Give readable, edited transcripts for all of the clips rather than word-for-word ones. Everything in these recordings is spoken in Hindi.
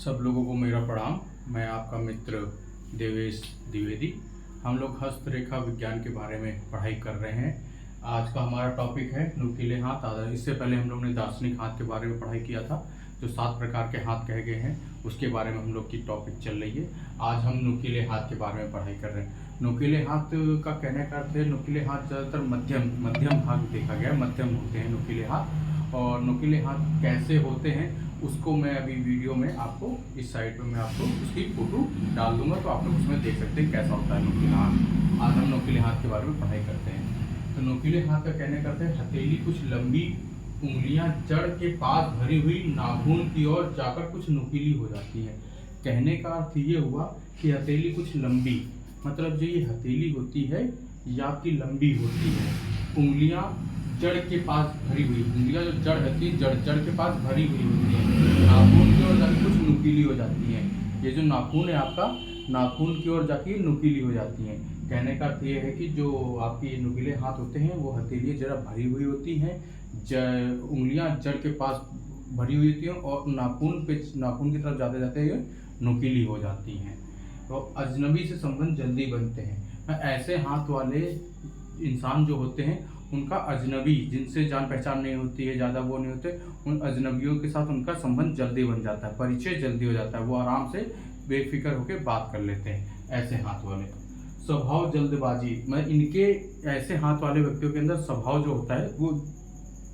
सब लोगों को मेरा प्रणाम। मैं आपका मित्र देवेश द्विवेदी। हम लोग हस्तरेखा विज्ञान के बारे में पढ़ाई कर रहे हैं। आज का हमारा टॉपिक है नुकीले हाथ। इससे पहले हम लोग ने दार्शनिक हाथ के बारे में पढ़ाई किया था, जो 7 प्रकार के हाथ कहे गए हैं, उसके बारे में हम लोग की टॉपिक चल रही है। आज हम नुकीले हाथ के बारे में पढ़ाई कर रहे हैं। नुकीले हाथ का कहने का अर्थ है, नुकीले हाथ ज़्यादातर मध्यम भाग देखा गया, मध्यम होते हैं नुकीले हाथ। और नुकीले हाथ कैसे होते हैं उसको मैं अभी वीडियो में आपको इस साइड पे मैं आपको उसकी फोटो डाल दूंगा, तो आप लोग उसमें देख सकते हैं कैसा होता है नुकीला हाथ। आज हम नुकीले हाथ के बारे में पढ़ाई करते हैं। तो नुकीले हाथ का कहने करते हैं, हथेली कुछ लंबी, उंगलियां जड़ के पास भरी हुई, नाखून की ओर जाकर कुछ नुकीली हो जाती है। कहने का अर्थ ये हुआ कि हथेली कुछ लंबी, मतलब जो ये हथेली होती है ये आपकी लंबी होती है। उंगलियां जड़ के पास भरी हुई, उंगलियां जो जड़ होती है जड़ के पास भरी हुई होती है। नाखून की ओर जाकर कुछ नुकीली हो जाती है। ये जो नाखून है आपका, नाखून की ओर जाके नुकीली हो जाती है। कहने का अर्थ ये है कि जो आपके नुकीले हाथ होते हैं वो हथेली जरा भरी हुई होती हैं, उंगलियां जड़ के पास भरी हुई होती हैं और नाखून की तरफ जाते जाते ये नुकीली हो जाती हैं। तो अजनबी से संबंध जल्दी बनते हैं। ऐसे हाथ वाले इंसान जो होते हैं उनका अजनबी, जिनसे जान पहचान नहीं होती है, ज़्यादा वो नहीं होते, उन अजनबियों के साथ उनका संबंध जल्दी बन जाता है, परिचय जल्दी हो जाता है। वो आराम से बेफिक्र होकर बात कर लेते हैं ऐसे हाथ वाले। स्वभाव जल्दबाजी, मैं इनके ऐसे हाथ वाले व्यक्तियों के अंदर स्वभाव जो होता है वो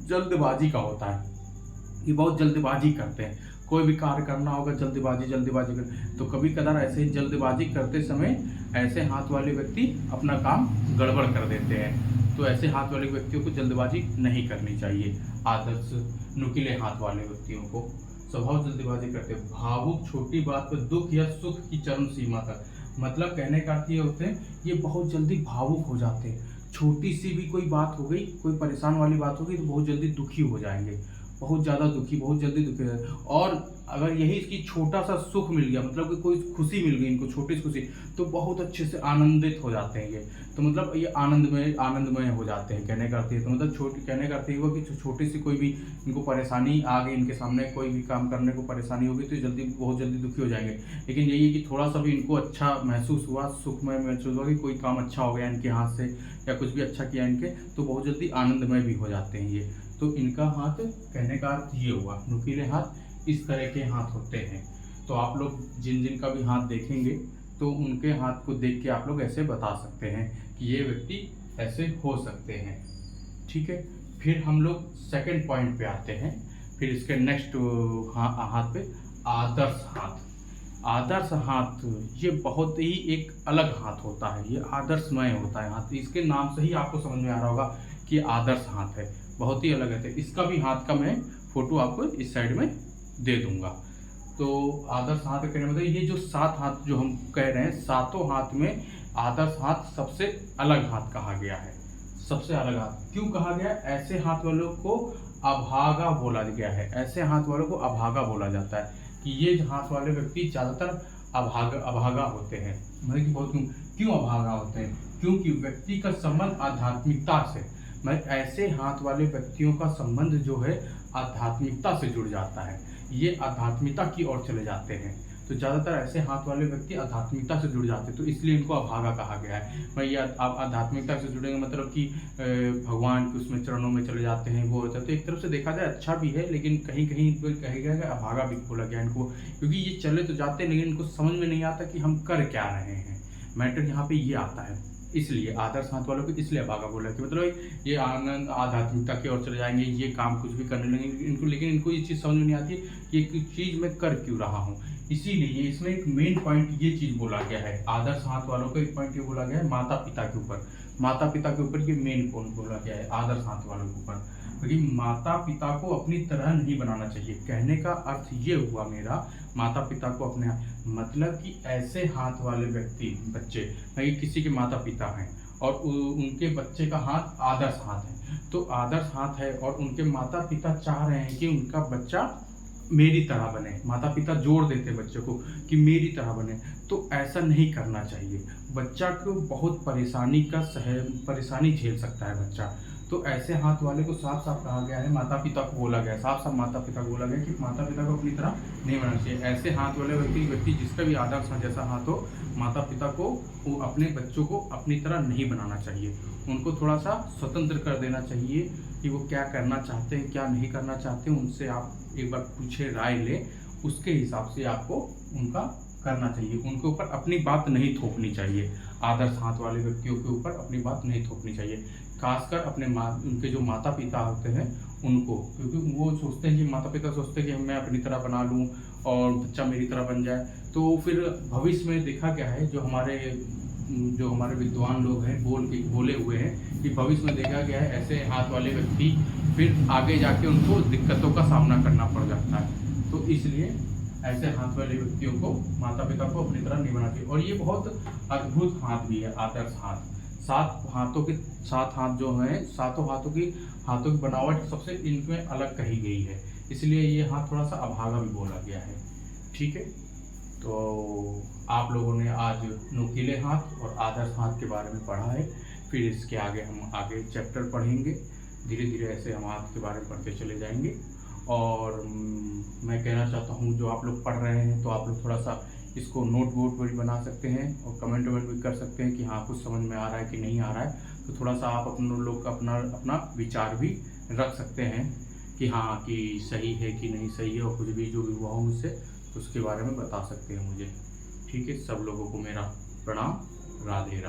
जल्दबाजी का होता है। ये बहुत जल्दबाजी करते हैं, कोई भी कार्य करना होगा जल्दबाजी कर, तो कभी कदार ऐसे ही जल्दबाजी करते समय ऐसे हाथ वाले व्यक्ति अपना काम गड़बड़ कर देते हैं। तो ऐसे हाथ वाले व्यक्तियों को जल्दबाजी नहीं करनी चाहिए। आदर्श नुकीले हाथ वाले व्यक्तियों को स्वभाव जल्दबाजी करते हैं। भावुक, छोटी बात पर दुख या सुख की चरम सीमा तक, मतलब कहने का अर्थ ये होते हैं ये बहुत जल्दी भावुक हो जाते हैं। छोटी सी भी कोई बात हो गई, कोई परेशान वाली बात हो गई तो बहुत जल्दी दुखी हो जाएंगे, बहुत ज़्यादा दुखी, बहुत जल्दी दुखी हो जाएंगे। और अगर यही इसकी छोटा सा सुख मिल गया, मतलब कि कोई खुशी मिल गई इनको, छोटी सी खुशी, तो बहुत अच्छे से आनंदित हो जाते हैं ये। तो मतलब ये आनंदमय हो जाते हैं। कहने का अर्थ ये, तो मतलब कहने का अर्थ ये हुआ कि छोटी सी कोई भी इनको परेशानी आ गई, इनके सामने कोई भी काम करने को परेशानी होगी तो बहुत जल्दी दुखी हो जाएंगे। लेकिन यही है कि थोड़ा सा भी इनको अच्छा महसूस हुआ, सुखमय महसूस हुआ कि कोई काम अच्छा हो गया इनके हाथ से या कुछ भी अच्छा किया इनके, तो बहुत जल्दी आनंदमय भी हो जाते हैं ये। तो इनका हाथ, कहने का अर्थ ये हुआ, नुकीले हाथ इस तरह के हाथ होते हैं। तो आप लोग जिन का भी हाथ देखेंगे तो उनके हाथ को देख के आप लोग ऐसे बता सकते हैं कि ये व्यक्ति ऐसे हो सकते हैं। ठीक है, फिर हम लोग सेकंड पॉइंट पे आते हैं। फिर इसके नेक्स्ट हाथ पे आदर्श हाथ। आदर्श हाथ ये बहुत ही एक अलग हाथ होता है, ये आदर्शमय होता है हाथ। इसके नाम से ही आपको समझ में आ रहा होगा कि आदर्श हाथ है, बहुत ही अलग है। इसका भी हाथ का मैं फोटो आपको इस साइड में दे दूंगा। तो आदर्श हाथ कहने मतलब ये जो 7 हाथ जो हम कह रहे हैं, 7 हाथ में आदर्श हाथ सबसे अलग हाथ कहा गया है। सबसे अलग हाथ क्यों कहा गया? ऐसे हाथ वालों को अभागा बोला गया है। ऐसे हाथ वालों को अभागा बोला जाता है कि ये हाथ वाले व्यक्ति ज़्यादातर अभागा होते हैं। मतलब कि बहुत क्यों अभागा होते हैं? क्योंकि व्यक्ति का संबंध आध्यात्मिकता से, मतलब ऐसे हाथ वाले व्यक्तियों का संबंध जो है आध्यात्मिकता से जुड़ जाता है, ये आध्यात्मिकता की ओर चले जाते हैं। तो ज़्यादातर ऐसे हाथ वाले व्यक्ति आध्यात्मिकता से जुड़ जाते हैं, तो इसलिए इनको अभागा कहा गया है। भाई ये आप आध्यात्मिकता से जुड़ेंगे मतलब कि भगवान के उसमें चरणों में चले जाते हैं, वो होता है। तो एक तरफ से देखा जाए अच्छा भी है, लेकिन कहीं कहीं कहा गया है अभागा भी बोला गया इनको, क्योंकि ये चले तो जाते हैं लेकिन इनको समझ में नहीं आता कि हम कर क्या रहे हैं। मैटर यहाँ पे ये आता है, इसलिए आदर्श हाथ वालों को इसलिए अभागा बोला कि मतलब ये आनंद आध्यात्मिकता की ओर चले जाएंगे, ये काम कुछ भी करने लगेंगे इनको, लेकिन इनको ये चीज़ समझ में नहीं आती है कि एक चीज़ मैं कर क्यों रहा हूँ। इसीलिए इसमें एक मेन पॉइंट ये चीज़ बोला गया है। आदर्श हाथ वालों को एक पॉइंट ये बोला गया है माता पिता के ऊपर। माता पिता के ऊपर ये मेन पॉइंट बोला गया है आदर्श हाथ वालों के ऊपर, क्योंकि माता पिता को अपनी तरह नहीं बनाना चाहिए। कहने का अर्थ ये हुआ मेरा, माता पिता को अपने, मतलब कि ऐसे हाथ वाले व्यक्ति, बच्चे, किसी के माता पिता हैं और उनके बच्चे का हाथ आदर्श हाथ है, तो आदर्श हाथ है और उनके माता पिता चाह रहे हैं कि उनका बच्चा मेरी तरह बने। माता पिता जोड़ देते बच्चे को कि मेरी तरह बने, तो ऐसा नहीं करना चाहिए। बच्चा को बहुत परेशानी झेल सकता है बच्चा, तो ऐसे हाथ वाले को साफ साफ कहा गया है, माता पिता को बोला गया है, साफ साफ माता पिता को बोला गया कि माता पिता को अपनी तरह नहीं बनाना चाहिए। ऐसे हाथ वाले व्यक्ति जिसका भी आदर्श हाथ जैसा हाथ हो, माता पिता को वो अपने बच्चों को अपनी तरह नहीं बनाना चाहिए। उनको थोड़ा सा स्वतंत्र कर देना चाहिए कि वो क्या करना चाहते हैं, क्या नहीं करना चाहते हैं। उनसे आप एक बार पूछे, राय लें, उसके हिसाब से आपको उनका करना चाहिए। उनके ऊपर अपनी बात नहीं थोपनी चाहिए। आदर्श हाथ वाले व्यक्तियों के ऊपर अपनी बात नहीं थोपनी चाहिए, खासकर अपने उनके जो माता पिता होते हैं उनको, क्योंकि वो सोचते हैं कि माता पिता सोचते हैं कि मैं अपनी तरह बना लूँ और बच्चा मेरी तरह बन जाए। तो फिर भविष्य में देखा गया है, जो हमारे विद्वान लोग हैं बोले हुए हैं कि भविष्य में देखा गया है ऐसे हाथ वाले व्यक्ति फिर आगे जाके उनको दिक्कतों का सामना करना पड़ जाता है। तो इसलिए ऐसे हाथ वाले व्यक्तियों को माता पिता को अपनी तरह नहीं बनाना चाहिए। और ये बहुत अद्भुत हाथ भी है, आदर्श हाथ। सात हाथ जो हैं, सातों हाथों की बनावट सबसे इनमें अलग कही गई है, इसलिए ये हाथ थोड़ा सा अभागा भी बोला गया है। ठीक है, तो आप लोगों ने आज नुकीले हाथ और आदर्श हाथ के बारे में पढ़ा है। फिर इसके आगे हम आगे चैप्टर पढ़ेंगे, धीरे धीरे ऐसे हम हाथ के बारे में पढ़ते चले जाएंगे। और मैं कहना चाहता हूँ, जो आप लोग पढ़ रहे हैं तो आप लोग थोड़ा सा इसको नोट भी बना सकते हैं और कमेंट भी कर सकते हैं कि हाँ कुछ समझ में आ रहा है कि नहीं आ रहा है। तो थोड़ा सा आप अपने लोग अपना विचार भी रख सकते हैं कि हाँ कि सही है कि नहीं सही है, और कुछ भी जो भी हुआ हो मुझसे तो उसके बारे में बता सकते हैं मुझे। ठीक है, सब लोगों को मेरा प्रणाम, राधे राधे।